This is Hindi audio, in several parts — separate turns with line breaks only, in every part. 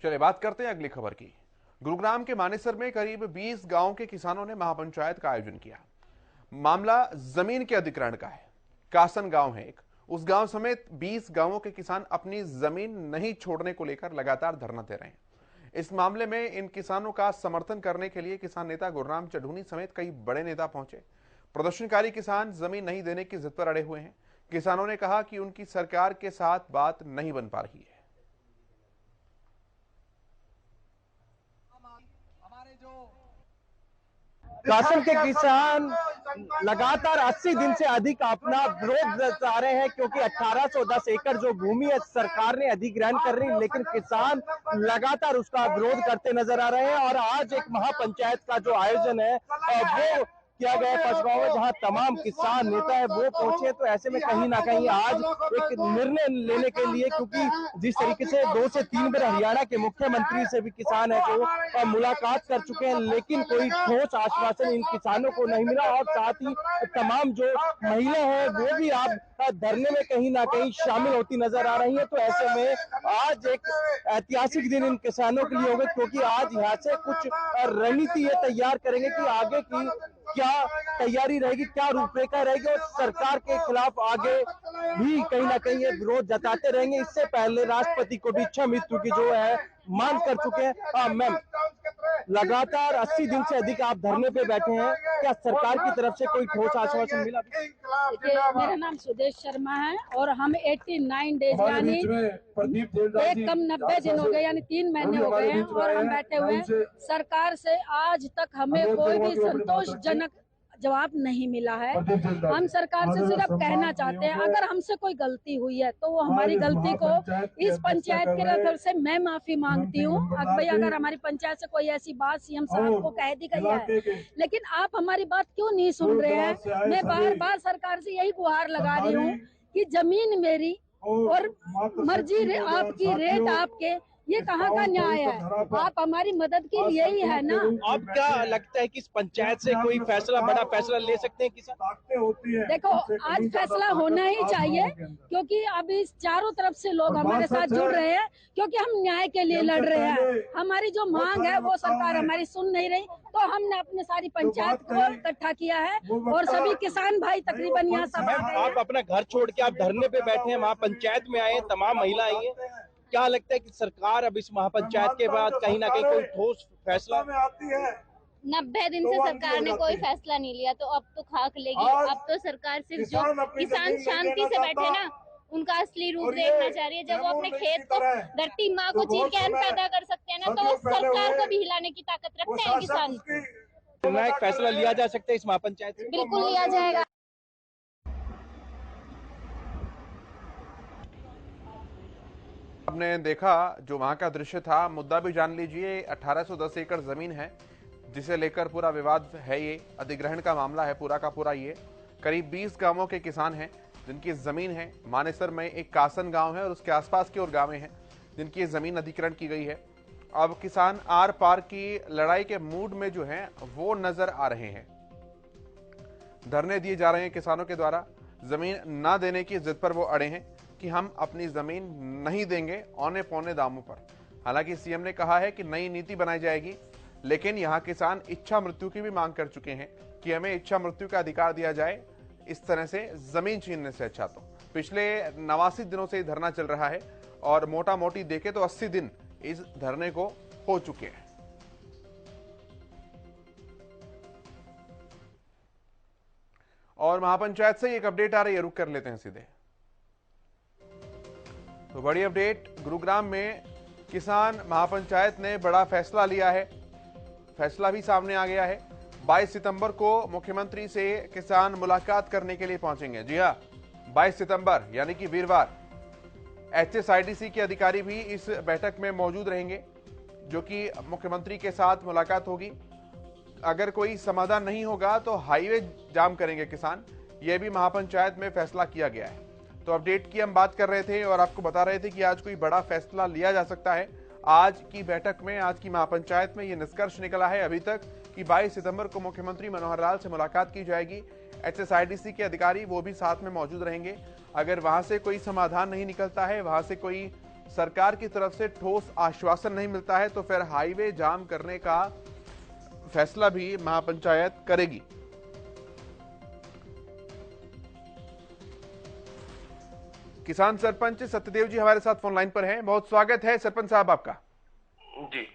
चलिए बात करते हैं अगली खबर की। गुरुग्राम के मानेसर में करीब 20 गांव के किसानों ने महापंचायत का आयोजन किया। मामला जमीन के अधिग्रहण का है। कासन गांव है एक, उस गांव समेत 20 गांवों के किसान अपनी जमीन नहीं छोड़ने को लेकर लगातार धरना दे रहे हैं। इस मामले में इन किसानों का समर्थन करने के लिए किसान नेता गुरनाम चढ़ूनी समेत कई बड़े नेता पहुंचे। प्रदर्शनकारी किसान जमीन नहीं देने की जिद पर अड़े हुए हैं। किसानों ने कहा कि उनकी सरकार के साथ बात नहीं बन पा रही है।
कासन के किसान लगातार 80 दिन से अधिक अपना विरोध जता रहे हैं, क्योंकि 1810 एकड़ जो भूमि है सरकार ने अधिग्रहण कर रही, लेकिन किसान लगातार उसका विरोध करते नजर आ रहे हैं। और आज एक महापंचायत का जो आयोजन है वो किया गया पचगांव में, जहां तमाम किसान नेता है वो पहुंचे। तो ऐसे में कहीं ना कहीं आज एक निर्णय लेने के लिए, क्योंकि जिस तरीके से 2 से 3 बार हरियाणा के मुख्यमंत्री से भी किसान है जो मुलाकात कर चुके हैं, लेकिन कोई ठोस आश्वासन इन किसानों को नहीं मिला। और साथ ही तमाम जो महिला है वो भी आप धरने में कहीं ना कहीं शामिल होती नजर आ रही है। तो ऐसे में आज एक ऐतिहासिक दिन इन किसानों के लिए होगा, क्योंकि आज यहाँ से कुछ रणनीति ये तैयार करेंगे कि आगे की क्या तैयारी रहेगी, क्या रूपरेखा रहेगी, और सरकार के खिलाफ आगे भी कहीं ना कहीं ये विरोध जताते रहेंगे। इससे पहले राष्ट्रपति को भी इच्छा मृत्यु की जो है मांग कर चुके हैं। मैम, लगातार 80 दिन से अधिक आप धरने पे बैठे हैं, क्या सरकार की तरफ से कोई ठोस आश्वासन मिला?
मेरा नाम सुदेश शर्मा है और हम 89 डेज यानी एक कम 90 दिन हो गए, यानी 3 महीने हो गए हैं और हम बैठे हुए हैं। सरकार से आज तक हमें कोई भी संतोषजनक जवाब नहीं मिला है। हम सरकार से सिर्फ कहना चाहते हैं, अगर हमसे कोई गलती हुई है तो वो हमारी गलती को इस पंचायत के तरफ से मैं माफी मांगती हूँ। भाई अगर हमारी पंचायत से कोई ऐसी बात सीएम साहब को कह दी गई है, लेकिन आप हमारी बात क्यों नहीं सुन रहे हैं? मैं बार बार सरकार से यही गुहार लगा रही हूँ कि जमीन मेरी और मर्जी आपकी, रेट आपके, ये कहाँ का न्याय है? आप हमारी मदद के लिए ही है ना।
अब क्या लगता है कि इस पंचायत से कोई फैसला, बड़ा फैसला ले सकते हैं किसान?
देखो, आज फैसला होना ही चाहिए, क्योंकि अभी चारों तरफ से लोग हमारे साथ जुड़ रहे हैं, क्योंकि हम न्याय के लिए लड़ रहे हैं। हमारी जो मांग है वो सरकार हमारी सुन नहीं रही, तो हमने अपने सारी पंचायत को इकट्ठा किया है और सभी किसान भाई तकरीबन यहाँ सब।
आप अपना घर छोड़ के आप धरने पे बैठे हैं, महापंचायत में आए हैं, तमाम महिला आई है, क्या लगता है कि सरकार अब इस महापंचायत के बाद कहीं ना कहीं कोई ठोस फैसला आती है?
90 दिन से सरकार ने कोई फैसला नहीं लिया, तो अब तो खाक लेगी। अब तो सरकार सिर्फ जो किसान शांति से बैठे ना, उनका असली रूप देखना चाह रही है। जब वो अपने खेत को, धरती माँ को चीर के अन्न पैदा कर सकते हैं ना, तो सरकार को भी हिलाने की ताकत रखते हैं किसान।
एक फैसला लिया जा सकता है इस महापंचायत से?
बिल्कुल लिया जाएगा।
आपने देखा जो वहां का दृश्य था, मुद्दा भी जान लीजिए। 1810 एकड़ जमीन है जिसे लेकर पूरा विवाद है। ये अधिग्रहण का मामला है पूरा का पूरा। ये करीब 20 गांवों के किसान हैं जिनकी जमीन है। मानेसर में एक कासन गांव है और उसके आसपास के और गांवें हैं जिनकी जमीन अधिग्रहण की गई है। अब किसान आर पार की लड़ाई के मूड में जो है वो नजर आ रहे हैं। धरने दिए जा रहे हैं किसानों के द्वारा। जमीन ना देने की जिद पर वो अड़े हैं कि हम अपनी जमीन नहीं देंगे औने पौने दामों पर। हालांकि सीएम ने कहा है कि नई नीति बनाई जाएगी, लेकिन यहां किसान इच्छा मृत्यु की भी मांग कर चुके हैं कि हमें इच्छा मृत्यु का अधिकार दिया जाए। इस तरह से जमीन छीनने से अच्छा तो पिछले 89 दिनों से धरना चल रहा है और मोटा मोटी देखे तो 80 दिन इस धरने को हो चुके हैं। और महापंचायत से एक अपडेट आ रही है, रुक कर लेते हैं सीधे। तो बड़ी अपडेट, गुरुग्राम में किसान महापंचायत ने बड़ा फैसला लिया है। फैसला भी सामने आ गया है। 22 सितंबर को मुख्यमंत्री से किसान मुलाकात करने के लिए पहुंचेंगे। जी हां, 22 सितंबर यानी कि वीरवार। HSIDC के अधिकारी भी इस बैठक में मौजूद रहेंगे, जो कि मुख्यमंत्री के साथ मुलाकात होगी। अगर कोई समाधान नहीं होगा तो हाईवे जाम करेंगे किसान। यह भी महापंचायत में फैसला किया गया है। तो अपडेट की हम बात कर रहे थे और आपको बता रहे थे कि आज कोई बड़ा फैसला लिया जा सकता है। आज की बैठक में, आज की महापंचायत में यह निष्कर्ष निकला है अभी तक कि 22 सितंबर को मुख्यमंत्री मनोहर लाल से मुलाकात की जाएगी। HSIDC के अधिकारी वो भी साथ में मौजूद रहेंगे। अगर वहां से कोई समाधान नहीं निकलता है, वहां से कोई सरकार की तरफ से ठोस आश्वासन नहीं मिलता है तो फिर हाईवे जाम करने का फैसला भी महापंचायत करेगी। किसान सरपंच सत्यदेव जी हमारे साथ फोन लाइन पर हैं। बहुत स्वागत है सरपंच साहब आपका।
जी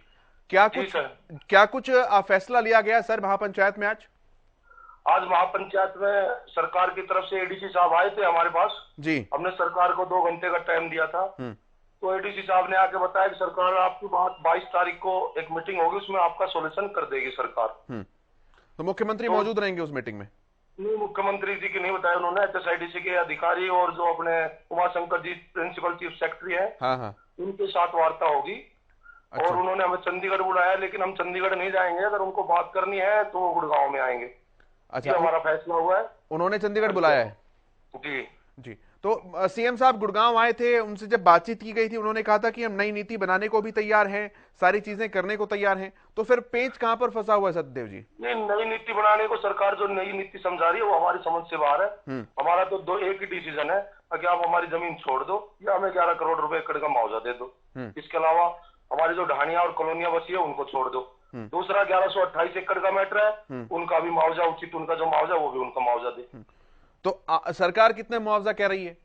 क्या कुछ फैसला लिया गया सर महापंचायत में
आज महापंचायत में सरकार की तरफ से एडीसी साहब आए थे हमारे पास जी। हमने सरकार को 2 घंटे का टाइम दिया था। तो एडीसी साहब ने आके बताया कि सरकार आपकी बात 22 तारीख को एक मीटिंग होगी, उसमें आपका सॉल्यूशन कर देगी सरकार।
तो मुख्यमंत्री मौजूद रहेंगे उस मीटिंग में? नहीं,
मुख्यमंत्री जी की नहीं बताया उन्होंने। HSIDC के अधिकारी और जो अपने उमाशंकर जी प्रिंसिपल चीफ सेक्रेटरी है, हाँ। उनके साथ वार्ता होगी। अच्छा। और उन्होंने हमें चंडीगढ़ बुलाया, लेकिन हम चंडीगढ़ नहीं जाएंगे। अगर उनको बात करनी है तो वो गुड़गांव में आएंगे। अच्छा, हमारा फैसला हुआ है।
उन्होंने चंडीगढ़ बुलाया है?
जी
जी। तो सीएम साहब गुड़गांव आए थे, उनसे जब बातचीत की गई थी उन्होंने कहा था कि हम नई नीति बनाने को भी तैयार हैं, सारी चीजें करने को तैयार हैं। तो फिर पेंच कहां पर फंसा हुआ है सत्यदेव जी?
नहीं, नई नीति बनाने को सरकार जो नई नीति समझा रही है वो हमारी समझ से बाहर है। हमारा तो एक ही डिसीजन है कि आप हमारी जमीन छोड़ दो या हमें 11 करोड़ रुपए एकड़ का मुआवजा दे दो। इसके अलावा हमारी जो ढानियां और कॉलोनियां बची है उनको छोड़ दो। दूसरा 1128 एकड़ का मैटर है, उनका भी मुआवजा उचित, उनका जो मुआवजा वो भी उनका मुआवजा दे।
तो सरकार कितने मुआवजा कह रही है?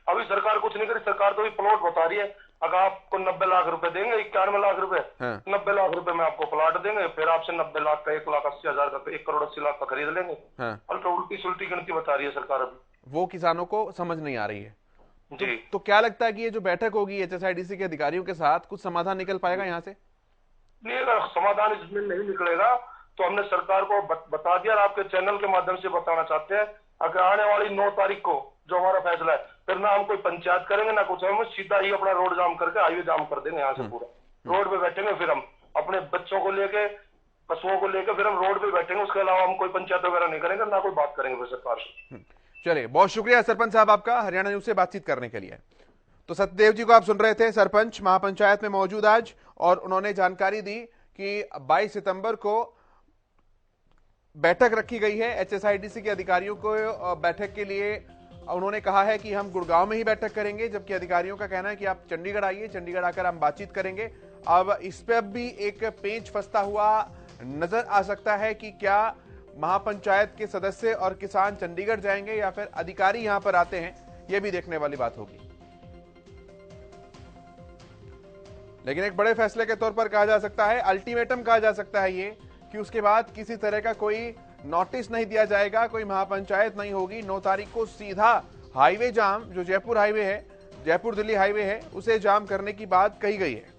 अभी सरकार कुछ नहीं करी। सरकार तो भी प्लॉट बता रही है। अगर आपको 90 लाख रुपए देंगे, 91 लाख रुपए, 90 लाख रुपए में आपको प्लॉट देंगे, फिर आपसे 90 लाख का 1,80,000 का 1 करोड़ 80 लाख का खरीद लेंगे। उल्टी सुल्टी गिनती बता रही है सरकार। अभी
वो किसानों को समझ नहीं आ रही है
जी।
तो क्या लगता है कि ये जो बैठक होगी HSIDC के अधिकारियों के साथ, कुछ समाधान निकल पाएगा यहाँ से?
नहीं, अगर समाधान इसमें नहीं निकलेगा तो हमने सरकार को बता दिया। आपके चैनल के माध्यम से बताना चाहते हैं, अगर आने वाली 9 तारीख को जो हमारा फैसला है, फिर ना हम कोई पंचायत करेंगे ना कुछ, हम सीधा ही अपना रोड जाम करके हाईवे जाम कर देंगे। यहाँ से पूरा रोड पे बैठेंगे, फिर हम अपने बच्चों को लेके, पशुओं को लेके फिर हम रोड पे बैठेंगे। उसके अलावा हम कोई पंचायत वगैरह नहीं करेंगे, ना कोई बात करेंगे फिर सरकार से।
चलिए, बहुत शुक्रिया सरपंच साहब आपका हरियाणा न्यूज से बातचीत करने के लिए। तो सत्यदेव जी को आप सुन रहे थे, सरपंच महापंचायत में मौजूद आज, और उन्होंने जानकारी दी कि 22 सितंबर को बैठक रखी गई है HSIDC के अधिकारियों को। बैठक के लिए उन्होंने कहा है कि हम गुड़गांव में ही बैठक करेंगे, जबकि अधिकारियों का कहना है कि आप चंडीगढ़ आइए, चंडीगढ़ आकर हम बातचीत करेंगे। अब इस पर भी एक पेंच फंसता हुआ नजर आ सकता है कि क्या महापंचायत के सदस्य और किसान चंडीगढ़ जाएंगे या फिर अधिकारी यहां पर आते हैं, यह भी देखने वाली बात होगी। लेकिन एक बड़े फैसले के तौर पर कहा जा सकता है, अल्टीमेटम कहा जा सकता है ये, कि उसके बाद किसी तरह का कोई नोटिस नहीं दिया जाएगा, कोई महापंचायत नहीं होगी। 9 तारीख को सीधा हाईवे जाम, जो जयपुर हाईवे है, जयपुर दिल्ली हाईवे है, उसे जाम करने की बात कही गई है।